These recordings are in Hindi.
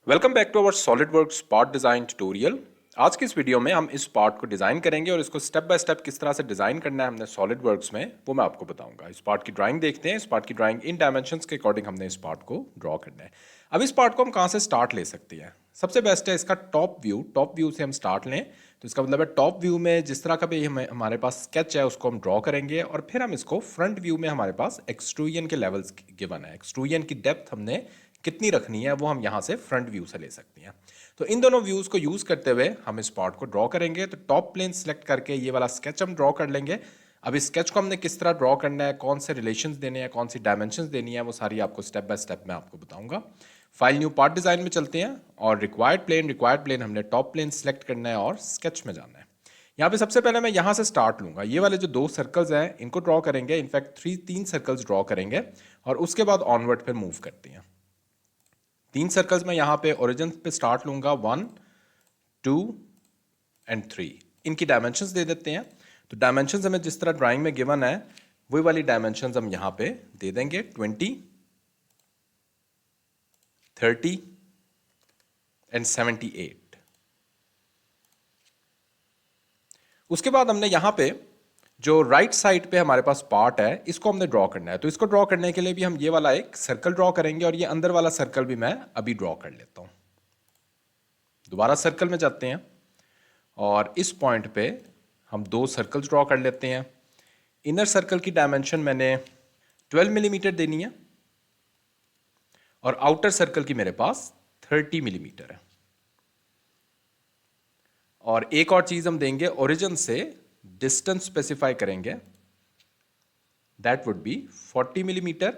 Welcome back to our SolidWorks part design tutorial. आज की इस वीडियो में हम इस पार्ट को डिज़ाइन करेंगे और इसको स्टेप बाय स्टेप किस तरह से डिज़ाइन करना है हमने सॉलिडवर्क्स में वो मैं आपको बताऊंगा। इस पार्ट की ड्राइंग देखते हैं। इस पार्ट की ड्राइंग इन डायमेंशंस के अकॉर्डिंग हमने इस पार्ट को ड्रॉ करना है। अब इस पार्ट को हम कहाँ से स्टार्ट ले सकते हैं? सबसे बेस्ट है इसका टॉप व्यू से हम स्टार्ट लें तो इसका मतलब है टॉप व्यू में जिस तरह का भी हमारे पास स्केच है उसको हम ड्रॉ करेंगे और फिर हम इसको फ्रंट व्यू में हमारे पास एक्सट्रूजन के लेवल्स गिवन है, एक्सट्रूजन की डेप्थ हमने कितनी रखनी है वो हम यहाँ से फ्रंट व्यू से ले सकते हैं। तो इन दोनों व्यूज़ को यूज़ करते हुए हम इस पार्ट को ड्रॉ करेंगे। तो टॉप प्लेन सेलेक्ट करके ये वाला स्केच हम ड्रॉ कर लेंगे। अब इस स्केच को हमने किस तरह ड्रॉ करना है, कौन से रिलेशंस देने हैं, कौन सी डायमेंशंस देनी है, वो सारी आपको स्टेप बाय स्टेप मैं आपको बताऊंगा। फाइल न्यू पार्ट डिज़ाइन में चलते हैं और रिक्वायर्ड प्लेन हमने टॉप प्लेन सेलेक्ट करना है और स्केच में जाना है। यहाँ पे सबसे पहले मैं यहाँ से स्टार्ट लूँगा। ये वाले जो दो सर्कल्स हैं इनको ड्रॉ करेंगे, इनफैक्ट तीन सर्कल्स ड्रॉ करेंगे और उसके बाद ऑनवर्ड फिर मूव करते हैं। तीन सर्कल्स में यहाँ पे ओरिजिन पे स्टार्ट लूँगा, 1, 2 एंड 3। इनकी डायमेंशंस दे देते हैं। तो डायमेंशंस हमें जिस तरह ड्राइंग में गिवन है वही वाली डायमेंशंस हम यहाँ पे दे देंगे, 20, 30 एंड 78। उसके बाद हमने यहाँ पे जो राइट साइड पे हमारे पास पार्ट है इसको हमने ड्रॉ करना है। तो इसको ड्रॉ करने के लिए भी हम ये वाला एक सर्कल ड्रॉ करेंगे और ये अंदर वाला सर्कल भी मैं अभी ड्रॉ कर लेता हूँ। दोबारा सर्कल में जाते हैं और इस पॉइंट पे हम दो सर्कल्स ड्रॉ कर लेते हैं। इनर सर्कल की डायमेंशन मैंने 12 मिलीमीटर देनी है और आउटर सर्कल की मेरे पास 30 मिलीमीटर है। और एक और चीज हम देंगे, ओरिजिन से डिस्टेंस स्पेसिफाई करेंगे, दैट वुड बी 40 मिलीमीटर।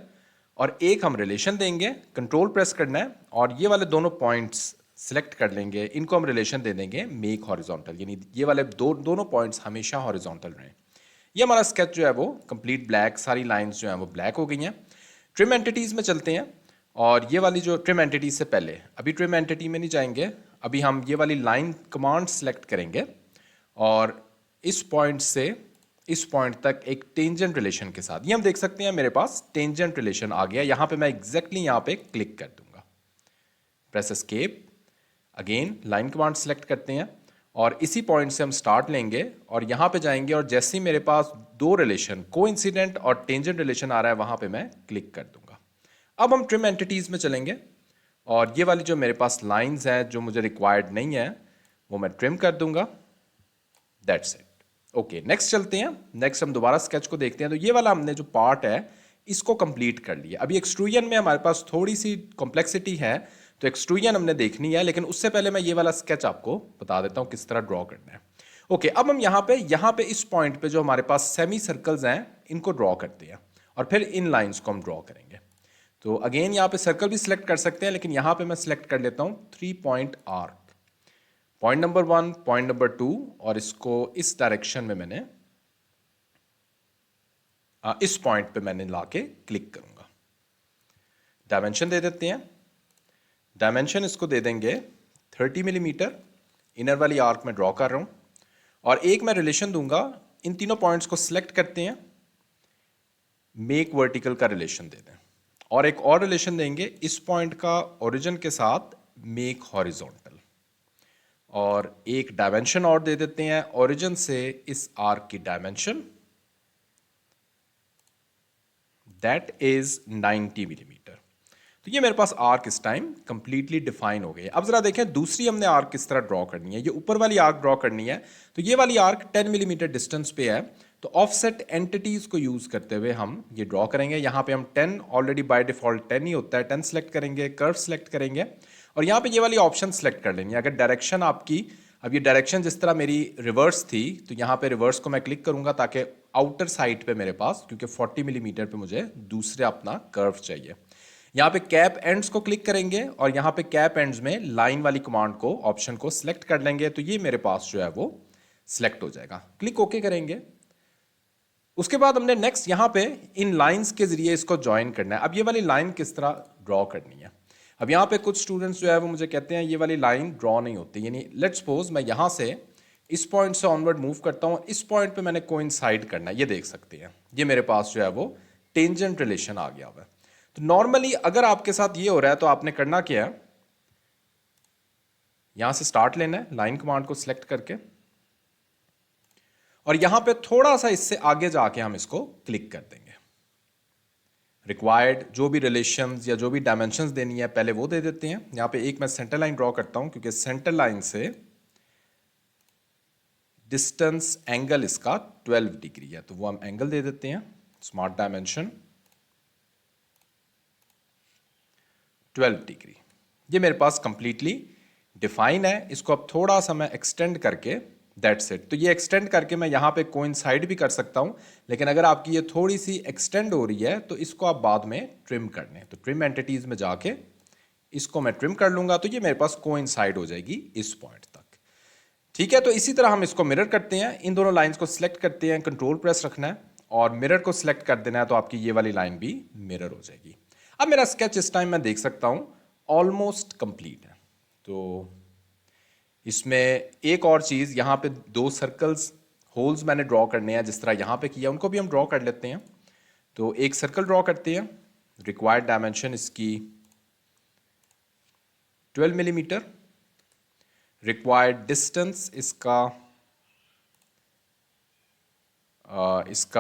और एक हम रिलेशन देंगे, कंट्रोल प्रेस करना है और ये वाले दोनों पॉइंट्स सिलेक्ट कर लेंगे, इनको हम रिलेशन दे देंगे मेक हॉरिजॉन्टल, यानी ये वाले दोनों पॉइंट्स हमेशा हॉरिजॉन्टल रहें। ये हमारा स्केच जो है वो कंप्लीट ब्लैक, सारी लाइंस जो हैं वो ब्लैक हो गई हैं। ट्रिम एंटिटीज़ में चलते हैं और ये वाली जो ट्रिम एंटिटीज से पहले, अभी ट्रिम एंटिटी में नहीं जाएंगे, अभी हम ये वाली लाइन कमांड सेलेक्ट करेंगे और इस पॉइंट से इस पॉइंट तक एक टेंजेंट रिलेशन के साथ, ये हम देख सकते हैं मेरे पास टेंजेंट रिलेशन आ गया। यहां पे मैं एग्जैक्टली यहां पे क्लिक कर दूंगा, press escape, again line command select करते हैं और इसी पॉइंट से हम स्टार्ट लेंगे और यहां पे जाएंगे और जैसे ही मेरे पास दो रिलेशन कोइंसिडेंट और टेंजेंट रिलेशन आ रहा है वहां पे मैं क्लिक कर दूंगा। अब हम ट्रिम एंटिटीज में चलेंगे और ये वाली जो मेरे पास लाइंस हैं जो मुझे रिक्वायर्ड नहीं है वो मैं ट्रिम कर दूंगा, दैट्स इट। ओके, नेक्स्ट चलते हैं। नेक्स्ट हम दोबारा स्केच को देखते हैं। तो ये वाला हमने जो पार्ट है इसको कंप्लीट कर लिया। अभी एक्सट्रूजन में हमारे पास थोड़ी सी कॉम्प्लेक्सिटी है तो एक्सट्रूजन हमने देखनी है, लेकिन उससे पहले मैं ये वाला स्केच आपको बता देता हूँ किस तरह ड्रॉ करना है। ओके, अब हम यहाँ पे इस पॉइंट पे जो हमारे पास सेमी सर्कल्स हैं इनको ड्रॉ करते हैं और फिर इन लाइंस को हम ड्रॉ करेंगे। तो अगेन यहाँ पे सर्कल भी सिलेक्ट कर सकते हैं, लेकिन यहाँ पे मैं सिलेक्ट कर लेता हूँ 3 point arc, point number 1, point number 2 और इसको इस डायरेक्शन में मैंने इस पॉइंट पे मैंने लाके क्लिक करूंगा। डायमेंशन दे देते हैं, डायमेंशन इसको दे देंगे 30 मिलीमीटर। इनर वाली आर्क में ड्रॉ कर रहा हूं और एक मैं रिलेशन दूंगा। इन तीनों पॉइंट्स को सिलेक्ट करते हैं, मेक वर्टिकल का रिलेशन दे दें और एक और रिलेशन देंगे इस पॉइंट का ओरिजिन के साथ, मेक हॉरिजॉन्टल। और एक डायमेंशन और दे देते हैं, ओरिजिन से इस आर्क की डायमेंशन, दैट इज 90 मिलीमीटर। तो ये मेरे पास आर्क इस टाइम कंप्लीटली डिफाइन हो गई है। अब जरा देखें दूसरी हमने आर्क किस तरह ड्रॉ करनी है। ये ऊपर वाली आर्क ड्रॉ करनी है तो ये वाली आर्क 10 मिलीमीटर डिस्टेंस पे है। तो ऑफसेट एंटिटीज को यूज करते हुए हम ये ड्रॉ करेंगे। यहाँ पे हम 10, ऑलरेडी बाय डिफॉल्ट 10 ही होता है, 10 सेलेक्ट करेंगे, कर्व सेलेक्ट करेंगे और यहाँ पे ये वाली ऑप्शन सेलेक्ट कर लेंगे। अगर डायरेक्शन आपकी, अब ये डायरेक्शन जिस तरह मेरी रिवर्स थी तो यहाँ पे रिवर्स को मैं क्लिक करूंगा ताकि आउटर साइड पे मेरे पास, क्योंकि 40 मिलीमीटर पे मुझे दूसरे अपना कर्व चाहिए। यहाँ पे कैप एंड्स को क्लिक करेंगे और यहाँ पे कैप एंड्स में लाइन वाली कमांड को, ऑप्शन को सिलेक्ट कर लेंगे तो ये मेरे पास जो है वो सिलेक्ट हो जाएगा। क्लिक ओके करेंगे। उसके बाद हमने नेक्स्ट यहाँ पे इन लाइंस के जरिए इसको ज्वाइन करना है। अब ये वाली लाइन किस तरह ड्रॉ करनी है। अब यहाँ पे कुछ स्टूडेंट्स जो है वो मुझे कहते हैं ये वाली लाइन ड्रॉ नहीं होती, यानी लेट्स सपोज मैं यहाँ से इस पॉइंट से ऑनवर्ड मूव करता हूँ, इस पॉइंट पे मैंने कोइंसाइड करना है। ये देख सकते हैं ये मेरे पास जो है वो टेंजेंट रिलेशन आ गया हुआ है। तो नॉर्मली अगर आपके साथ ये हो रहा है तो आपने करना क्या है, यहाँ से स्टार्ट लेना है, लाइन कमांड को सिलेक्ट करके, और यहाँ पे थोड़ा सा इससे आगे जाके हम इसको क्लिक कर देंगे। रिक्वायर्ड जो भी रिलेशंस या जो भी डायमेंशंस देनी है पहले वो दे देते हैं। यहाँ पे एक मैं सेंटर लाइन ड्रॉ करता हूँ, क्योंकि सेंटर लाइन से डिस्टेंस एंगल इसका 12 डिग्री है, तो वो हम एंगल दे देते हैं। Smart dimension 12 degree. ये मेरे पास कंप्लीटली डिफाइन है। इसको अब थोड़ा सा मैं एक्सटेंड करके, दैट्स इट। तो ये एक्सटेंड करके मैं यहाँ पे कोइंसाइड भी कर सकता हूँ, लेकिन अगर आपकी ये थोड़ी सी एक्सटेंड हो रही है तो इसको आप बाद में ट्रिम कर लें। तो ट्रिम एंटिटीज में जाके इसको मैं ट्रिम कर लूंगा, तो ये मेरे पास कोइंसाइड हो जाएगी इस पॉइंट तक। ठीक है, तो इसी तरह हम इसको मिरर करते हैं। इन दोनों लाइंस को सिलेक्ट करते हैं, कंट्रोल प्रेस रखना है और मिरर को सिलेक्ट कर देना है, तो आपकी ये वाली लाइन भी मिरर हो जाएगी। अब मेरा स्केच इस टाइम मैं देख सकता हूं ऑलमोस्ट कंप्लीट है। तो इसमें एक और चीज, यहां पे 2 सर्कल्स होल्स मैंने ड्रॉ करने हैं, जिस तरह यहां पे किया उनको भी हम ड्रॉ कर लेते हैं। तो एक सर्कल ड्रॉ करते हैं। रिक्वायर्ड डायमेंशन इसकी 12 मिलीमीटर। रिक्वायर्ड डिस्टेंस इसका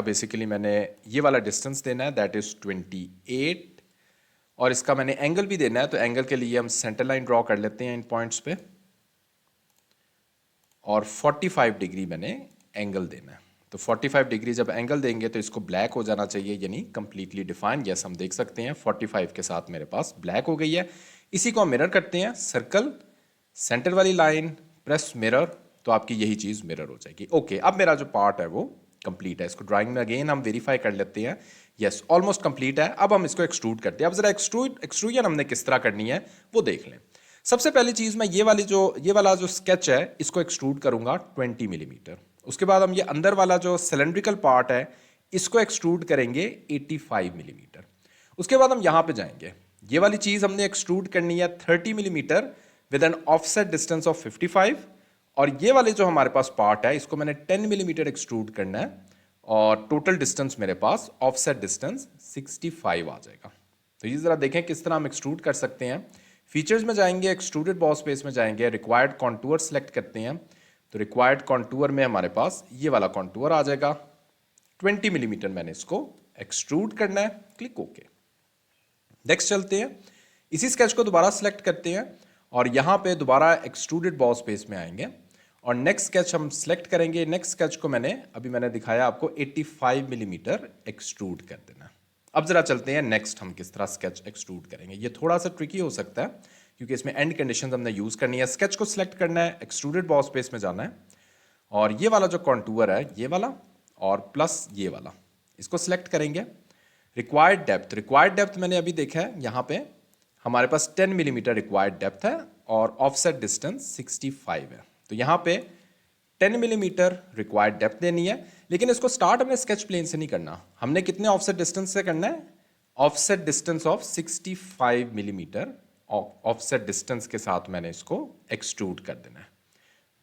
बेसिकली मैंने ये वाला डिस्टेंस देना है, दैट इज 28। और इसका मैंने एंगल भी देना है, तो एंगल के लिए हम सेंटर लाइन ड्रॉ कर लेते हैं इन पॉइंट्स पे, और 45 डिग्री मैंने एंगल देना है। तो 45 डिग्री जब एंगल देंगे तो इसको ब्लैक हो जाना चाहिए, यानी कंप्लीटली डिफाइन। यस, हम देख सकते हैं 45 के साथ मेरे पास ब्लैक हो गई है। इसी को हम मिरर करते हैं। सर्कल, सेंटर वाली लाइन, प्रेस मिरर, तो आपकी यही चीज मिरर हो जाएगी। ओके, अब मेरा जो पार्ट है वो कंप्लीट है। इसको ड्राइंग में अगेन हम वेरीफाई कर लेते हैं। यस, ऑलमोस्ट कंप्लीट है। अब हम इसको एक्सट्रूड करते हैं। अब जरा एक्सट्रूजन हमने किस तरह करनी है वो देख लें। सबसे पहली चीज, मैं ये वाला जो स्केच है इसको एक्सट्रूड करूंगा 20 मिलीमीटर। उसके बाद हम ये अंदर वाला जो सिलेंड्रिकल पार्ट है इसको एक्सट्रूड करेंगे 85 मिलीमीटर। उसके बाद हम यहां पे जाएंगे। ये वाली चीज हमने एक्सट्रूड करनी है 30 millimetre with an offset distance of 55। और ये वाले जो हमारे पास पार्ट है इसको मैंने 10 मिलीमीटर एक्सट्रूड करना है, और टोटल डिस्टेंस मेरे पास ऑफसेट डिस्टेंस 65 आ जाएगा। तो ये जरा देखें किस तरह हम एक्सट्रूड कर सकते हैं। फीचर्स में जाएंगे, एक्सट्रूडेड बॉस स्पेस में जाएंगे, रिक्वायर्ड कॉन्टूर सेलेक्ट करते हैं। तो रिक्वायर्ड कॉन्टूर में हमारे पास ये वाला कॉन्टूर आ जाएगा। 20 मिलीमीटर मैंने इसको एक्सट्रूड करना है। Click okay. नेक्स्ट चलते हैं। इसी स्केच को दोबारा सेलेक्ट करते हैं और यहां पे दोबारा एक्सट्रूडेड बॉस स्पेस में आएंगे और नेक्स्ट स्केच हम सेलेक्ट करेंगे। नेक्स्ट स्केच को मैंने दिखाया आपको 85 मिलीमीटर एक्सट्रूड कर देना। अब जरा चलते हैं नेक्स्ट हम किस तरह स्केच एक्सट्रूड करेंगे। ये थोड़ा सा ट्रिकी हो सकता है क्योंकि इसमें एंड कंडीशंस हमने यूज करनी है। स्केच को सिलेक्ट करना है, एक्सट्रूडेड बॉस स्पेस में जाना है और ये वाला जो कॉन्टूर है ये वाला और प्लस ये वाला, इसको सिलेक्ट करेंगे। रिक्वायर्ड डेप्थ मैंने अभी देखा है, यहाँ पे हमारे पास 10 मिलीमीटर रिक्वायर्ड डेप्थ है और ऑफसेट डिस्टेंस 65 है। तो यहाँ पे 10 मिलीमीटर रिक्वायर्ड डेप्थ देनी है, लेकिन इसको स्टार्ट हमने स्केच प्लेन से नहीं करना। हमने कितने ऑफसेट डिस्टेंस से करना है? Offset distance of 65 millimetre offset distance के साथ मैंने इसको एक्सट्रूड कर देना है।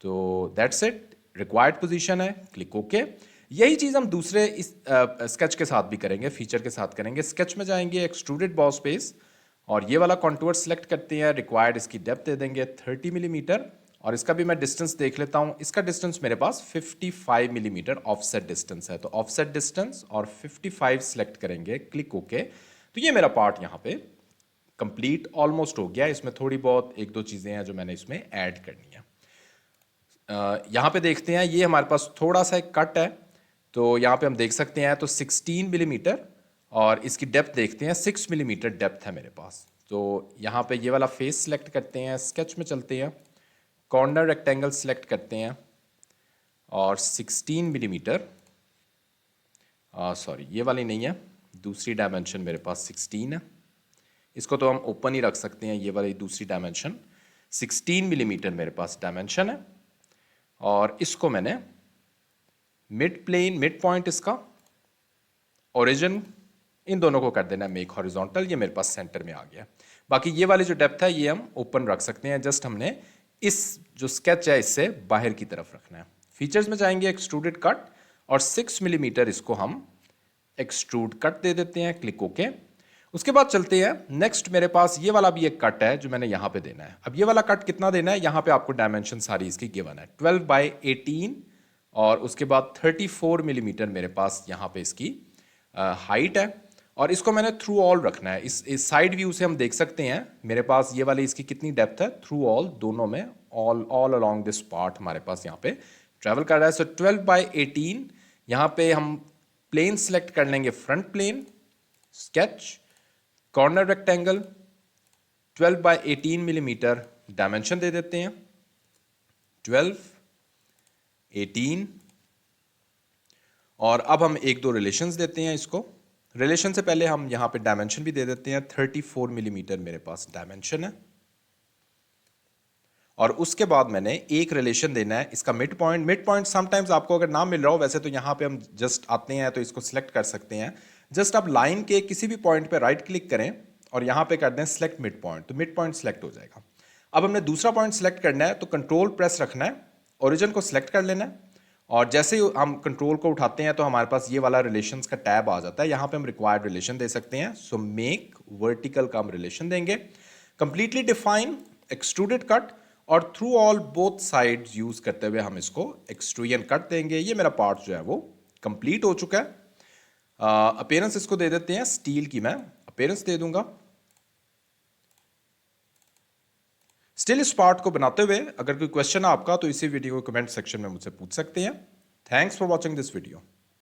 तो दैट्स इट, रिक्वायर्ड पोजीशन है, क्लिक ओके। यही चीज हम दूसरे इस स्केच के साथ भी करेंगे, फीचर के साथ करेंगे। स्केच में जाएंगे, एक्सट्रूडेड बॉस स्पेस और ये वाला कॉन्टूर सेलेक्ट करते हैं। रिक्वायर्ड इसकी डेप्थ दे देंगे 30 मिलीमीटर और इसका भी मैं डिस्टेंस देख लेता हूं। इसका डिस्टेंस मेरे पास 55 मिलीमीटर ऑफसेट डिस्टेंस है। तो ऑफसेट डिस्टेंस और 55 सेलेक्ट करेंगे, क्लिक ओके। तो ये मेरा पार्ट यहाँ पे कंप्लीट ऑलमोस्ट हो गया। इसमें थोड़ी बहुत 1-2 चीजें हैं जो मैंने इसमें ऐड करनी है। यहाँ पे देखते हैं, ये हमारे पास थोड़ा सा एक कट है, तो यहाँ पे हम देख सकते हैं तो 16 मिलीमीटर और इसकी डेप्थ देखते हैं 6 मिलीमीटर डेप्थ है मेरे पास। तो यहाँ पे ये वाला फेस सेलेक्ट करते हैं, स्केच में चलते हैं, कॉर्नर रेक्टेंगल सेलेक्ट करते हैं और 16 मिलीमीटर, सॉरी ये वाली नहीं है, दूसरी डायमेंशन मेरे पास 16 है। इसको तो हम ओपन ही रख सकते हैं, ये वाली दूसरी डायमेंशन 16 मिलीमीटर मेरे पास डायमेंशन है। और इसको मैंने मिड पॉइंट इसका ओरिजिन इन दोनों को कर देना है मेक हॉरिजॉन्टल। ये मेरे पास सेंटर में आ गया। बाकी ये वाली जो डेप्थ है ये हम ओपन रख सकते हैं, जस्ट हमने इस जो स्केच है इससे बाहर की तरफ रखना है। फीचर्स में जाएंगे, एक्सट्रूडेड कट और 6 मिलीमीटर इसको हम एक्सट्रूड कट दे देते हैं, क्लिक ओके। उसके बाद चलते हैं नेक्स्ट, मेरे पास ये वाला भी एक कट है जो मैंने यहां पे देना है। अब ये वाला कट कितना देना है, यहां पे आपको डायमेंशन सारी इसकी गिवन है 12/18 और उसके बाद 34 मिलीमीटर मेरे पास यहां पे इसकी हाइट है और इसको मैंने थ्रू ऑल रखना है। इस साइड व्यू से हम देख सकते हैं मेरे पास ये वाली इसकी कितनी डेप्थ है, थ्रू ऑल दोनों में, ऑल अलोंग दिस पार्ट हमारे पास यहाँ पे ट्रेवल कर रहा है। सो 12/18 यहाँ पे हम प्लेन सेलेक्ट कर लेंगे, front plane, sketch, corner rectangle, 12/18 millimetre dimension दे देते हैं 12, 18 और अब हम एक दो रिलेशंस देते हैं इसको। रिलेशन से पहले हम यहां पे डायमेंशन भी दे देते हैं, 34 मिलीमीटर मेरे पास डायमेंशन है और उसके बाद मैंने एक रिलेशन देना है इसका mid point. Mid point sometimes आपको अगर ना मिल रहा हो, वैसे तो यहां पे हम जस्ट आते हैं तो इसको सिलेक्ट कर सकते हैं। जस्ट आप लाइन के किसी भी पॉइंट पे राइट क्लिक करें और यहां पे कर दें सिलेक्ट मिड पॉइंट, तो मिड पॉइंट सिलेक्ट हो जाएगा। अब हमने दूसरा पॉइंट सिलेक्ट करना है तो कंट्रोल प्रेस रखना है, ओरिजिन को सिलेक्ट कर लेना है और जैसे ही हम कंट्रोल को उठाते हैं तो हमारे पास ये वाला रिलेशंस का टैब आ जाता है। यहां पे हम रिक्वायर्ड रिलेशन दे सकते हैं। सो मेक वर्टिकल का हम रिलेशन देंगे, कंप्लीटली डिफाइन, एक्सट्रूडेड कट और through all both sides use करते हुए हम इसको एक्सट्रूजन कट देंगे। ये मेरा पार्ट जो है वो कंप्लीट हो चुका है। अपीयरेंस इसको दे देते हैं स्टील की, मैं अपीयरेंस दे दूंगा। स्टिल इस पार्ट को बनाते हुए अगर कोई क्वेश्चन है आपका तो इसी वीडियो को कमेंट सेक्शन में मुझसे पूछ सकते हैं। Thanks for watching this video.